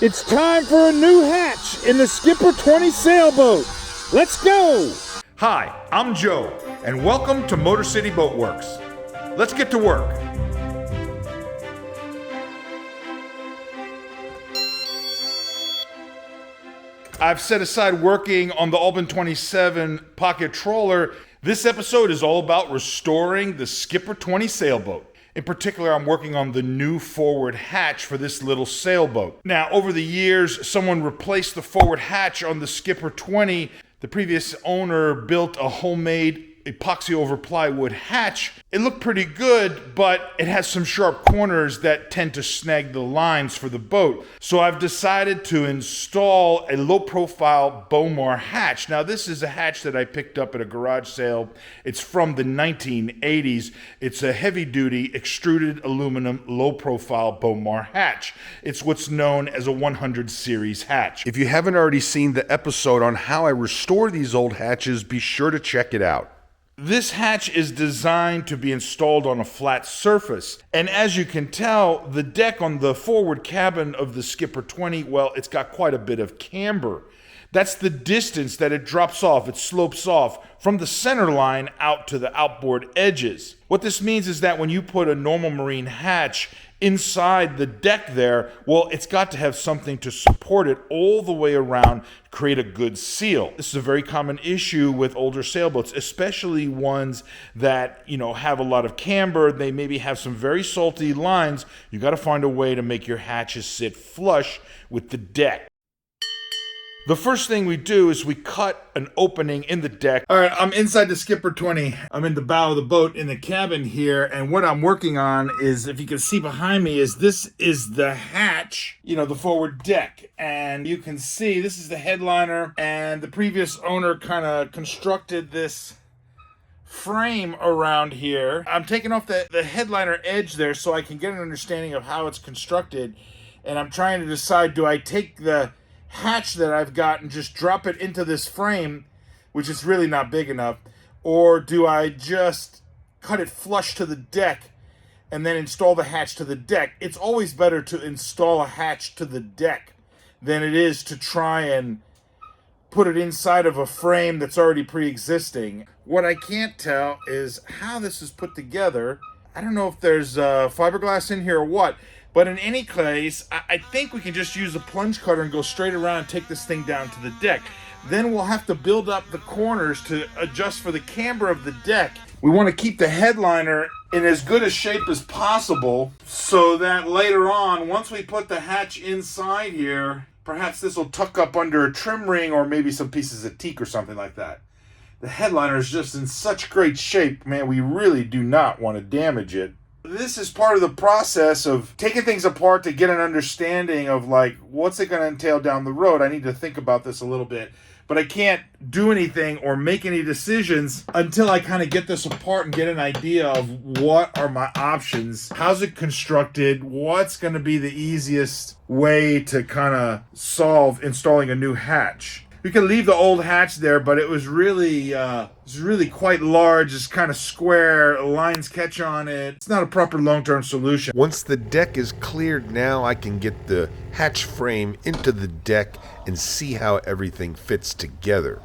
It's time for a new hatch in the Skipper 20 sailboat. Let's go! Hi, I'm Joe, and welcome to Motor City Boat Werks. Let's get to work. I've set aside working on the Albin 27 pocket trawler. This episode is all about restoring the Skipper 20 sailboat. In particular, I'm working on the new forward hatch for this little sailboat. Now, over the years, someone replaced the forward hatch on the Skipper 20. The previous owner built a homemade epoxy over plywood hatch. It looked pretty good, but it has some sharp corners that tend to snag the lines for the boat. So I've decided to install a low profile Bowmar hatch. Now this is a hatch that I picked up at a garage sale. It's from the 1980s. It's a heavy duty extruded aluminum low profile Bowmar hatch. It's what's known as a 100 series hatch. If you haven't already seen the episode on how I restore these old hatches, be sure to check it out. This hatch is designed to be installed on a flat surface. And as you can tell, the deck on the forward cabin of the Skipper 20, well, it's got quite a bit of camber. That's the distance that it drops off, it slopes off from the center line out to the outboard edges. What this means is that when you put a normal marine hatch inside the deck there, well, it's got to have something to support it all the way around, create a good seal. This is a very common issue with older sailboats, especially ones that, have a lot of camber. They maybe have some very salty lines. You got to find a way to make your hatches sit flush with the deck. The first thing we do is we cut an opening in the deck. All right, I'm inside the Skipper 20. I'm in the bow of the boat in the cabin here, and what I'm working on is, if you can see behind me, this is the hatch, the forward deck. And you can see this is the headliner, and the previous owner kind of constructed this frame around here. I'm taking off the headliner edge there so I can get an understanding of how it's constructed, and I'm trying to decide, do I take the hatch that I've got and just drop it into this frame, which is really not big enough, or do I just cut it flush to the deck and then install the hatch to the deck? It's always better to install a hatch to the deck than it is to try and put it inside of a frame that's already pre-existing. What I can't tell is how this is put together. I don't know if there's fiberglass in here or what. But in any case, I think we can just use a plunge cutter and go straight around and take this thing down to the deck. Then we'll have to build up the corners to adjust for the camber of the deck. We want to keep the headliner in as good a shape as possible so that later on, once we put the hatch inside here, perhaps this will tuck up under a trim ring or maybe some pieces of teak or something like that. The headliner is just in such great shape, man, we really do not want to damage it. This is part of the process of taking things apart to get an understanding of what's it going to entail down the road. I need to think about this a little bit, but I can't do anything or make any decisions until I kind of get this apart and get an idea of what are my options, how's it constructed, what's going to be the easiest way to kind of solve installing a new hatch. We could leave the old hatch there, but it was really quite large. It's kind of square. Lines catch on it. It's not a proper long-term solution. Once the deck is cleared, now I can get the hatch frame into the deck and see how everything fits together.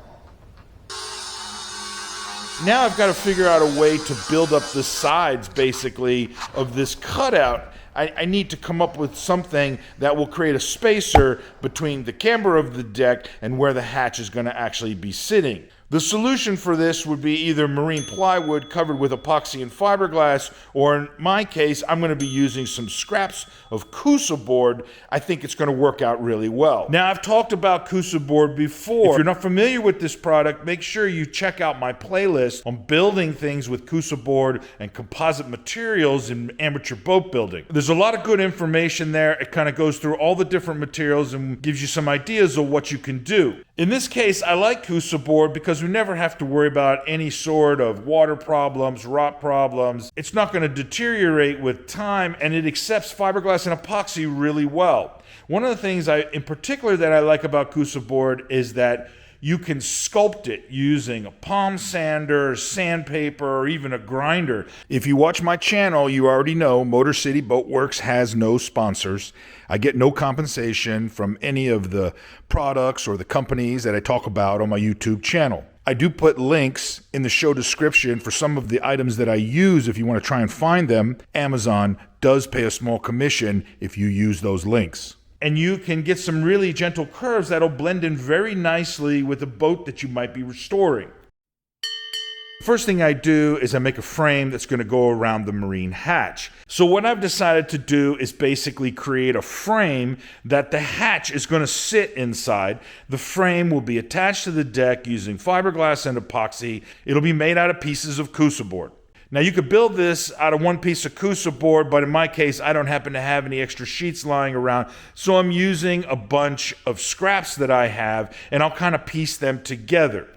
Now I've got to figure out a way to build up the sides, basically, of this cutout. I need to come up with something that will create a spacer between the camber of the deck and where the hatch is going to actually be sitting. The solution for this would be either marine plywood covered with epoxy and fiberglass, or in my case, I'm going to be using some scraps of Coosa board. I think it's going to work out really well. Now, I've talked about Coosa board before. If you're not familiar with this product, make sure you check out my playlist on building things with Coosa board and composite materials in amateur boat building. There's a lot of good information there. It kind of goes through all the different materials and gives you some ideas of what you can do. In this case, I like Coosa board because we never have to worry about any sort of water problems, rot problems. It's not going to deteriorate with time, and it accepts fiberglass and epoxy really well. One of the things in particular that I like about Coosa board is that You can sculpt it using a palm sander, sandpaper, or even a grinder. If you watch my channel, you already know Motor City Boat Werks has no sponsors. I get no compensation from any of the products or the companies that I talk about on my YouTube channel. I do put links in the show description for some of the items that I use if you want to try and find them. Amazon does pay a small commission if you use those links. And you can get some really gentle curves that'll blend in very nicely with the boat that you might be restoring. First thing I do is I make a frame that's going to go around the marine hatch. So what I've decided to do is basically create a frame that the hatch is going to sit inside. The frame will be attached to the deck using fiberglass and epoxy. It'll be made out of pieces of Coosa board. Now you could build this out of one piece of Coosa board, but in my case, I don't happen to have any extra sheets lying around. So I'm using a bunch of scraps that I have, and I'll kind of piece them together.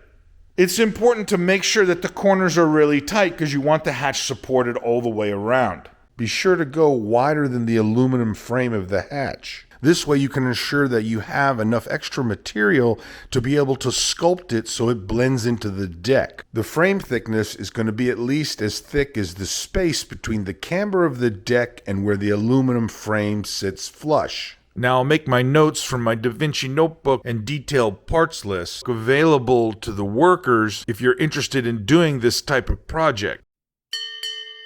It's important to make sure that the corners are really tight because you want the hatch supported all the way around. Be sure to go wider than the aluminum frame of the hatch. This way you can ensure that you have enough extra material to be able to sculpt it so it blends into the deck. The frame thickness is going to be at least as thick as the space between the camber of the deck and where the aluminum frame sits flush. Now I'll make my notes from my Da Vinci notebook and detailed parts list available to the workers if you're interested in doing this type of project.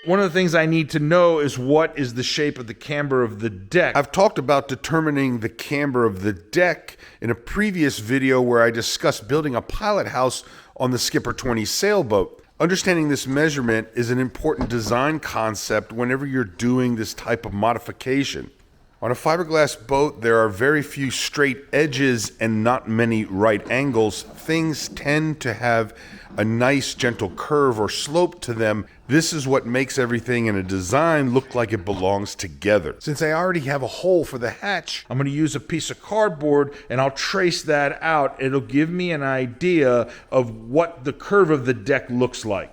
One of the things I need to know is what is the shape of the camber of the deck. I've talked about determining the camber of the deck in a previous video where I discussed building a pilot house on the Skipper 20 sailboat. Understanding this measurement is an important design concept whenever you're doing this type of modification. On a fiberglass boat, there are very few straight edges and not many right angles. Things tend to have a nice gentle curve or slope to them. This is what makes everything in a design look like it belongs together. Since I already have a hole for the hatch, I'm going to use a piece of cardboard and I'll trace that out. It'll give me an idea of what the curve of the deck looks like.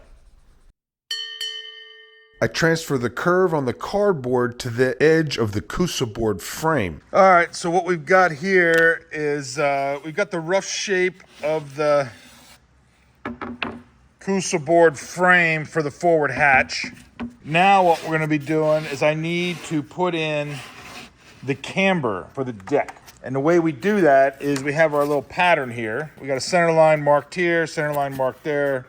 I transfer the curve on the cardboard to the edge of the Coosa board frame. All right, so what we've got here is we've got the rough shape of the Coosa board frame for the forward hatch. Now what we're going to be doing is I need to put in the camber for the deck. And the way we do that is we have our little pattern here. We got a center line marked here, center line marked there.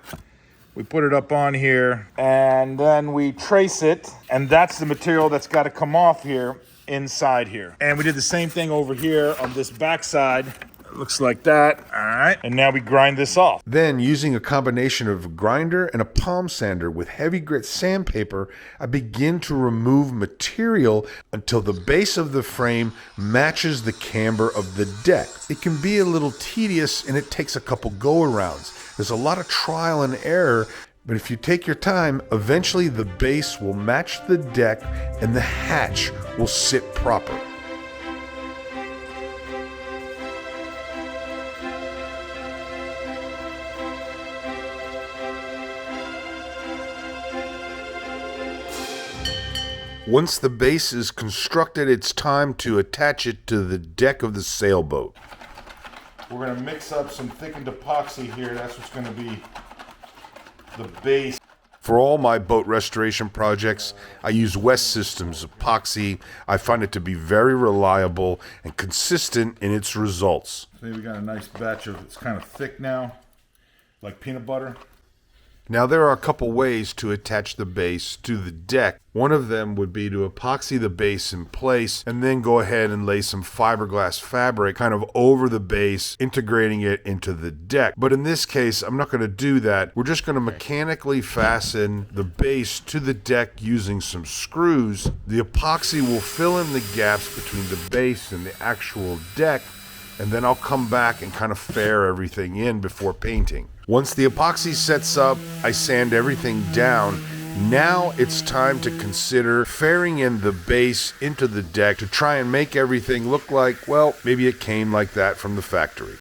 We put it up on here and then we trace it, and that's the material that's got to come off here inside here. And we did the same thing over here on this back side. It looks like that. All right. And now we grind this off. Then, using a combination of a grinder and a palm sander with heavy grit sandpaper, I begin to remove material until the base of the frame matches the camber of the deck. It can be a little tedious and it takes a couple go-arounds. There's a lot of trial and error, but if you take your time, eventually the base will match the deck and the hatch will sit proper. Once the base is constructed, it's time to attach it to the deck of the sailboat. We're going to mix up some thickened epoxy here. That's what's going to be the base. For all my boat restoration projects, I use West Systems epoxy. I find it to be very reliable and consistent in its results. See, we got a nice batch of, it's kind of thick now, like peanut butter. Now there are a couple ways to attach the base to the deck. One of them would be to epoxy the base in place and then go ahead and lay some fiberglass fabric kind of over the base, integrating it into the deck. But in this case, I'm not going to do that. We're just going to mechanically fasten the base to the deck using some screws. The epoxy will fill in the gaps between the base and the actual deck, and then I'll come back and kind of fair everything in before painting. Once the epoxy sets up, I sand everything down. Now it's time to consider fairing in the base into the deck to try and make everything look like, well, maybe it came like that from the factory.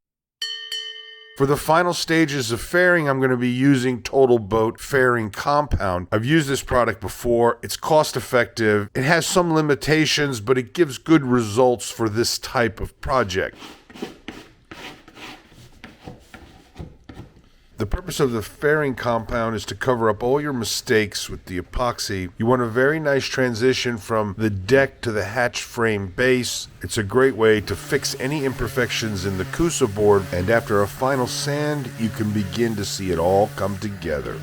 For the final stages of fairing, I'm going to be using Total Boat Fairing Compound. I've used this product before. It's cost effective. It has some limitations, but it gives good results for this type of project. The purpose of the fairing compound is to cover up all your mistakes with the epoxy. You want a very nice transition from the deck to the hatch frame base. It's a great way to fix any imperfections in the Coosa board, and after a final sand, you can begin to see it all come together.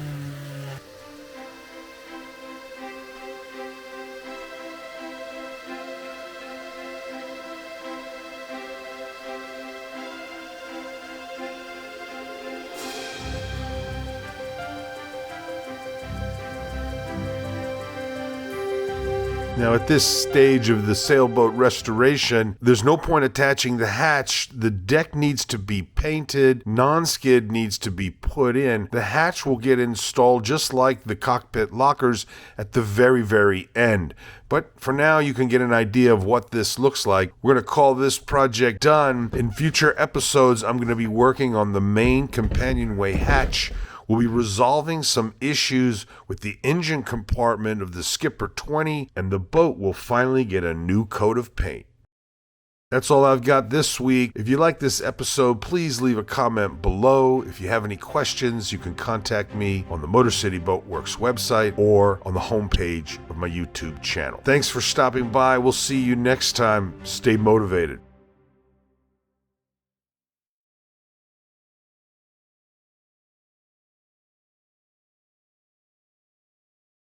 Now at this stage of the sailboat restoration, there's no point attaching the hatch. The deck needs to be painted, non-skid needs to be put in. The hatch will get installed just like the cockpit lockers at the very, very end. But for now, you can get an idea of what this looks like. We're going to call this project done. In future episodes, I'm going to be working on the main companionway hatch. We'll be resolving some issues with the engine compartment of the Skipper 20, and the boat will finally get a new coat of paint. That's all I've got this week. If you like this episode, please leave a comment below. If you have any questions, you can contact me on the Motor City Boat Werks website or on the homepage of my YouTube channel. Thanks for stopping by. We'll see you next time. Stay motivated.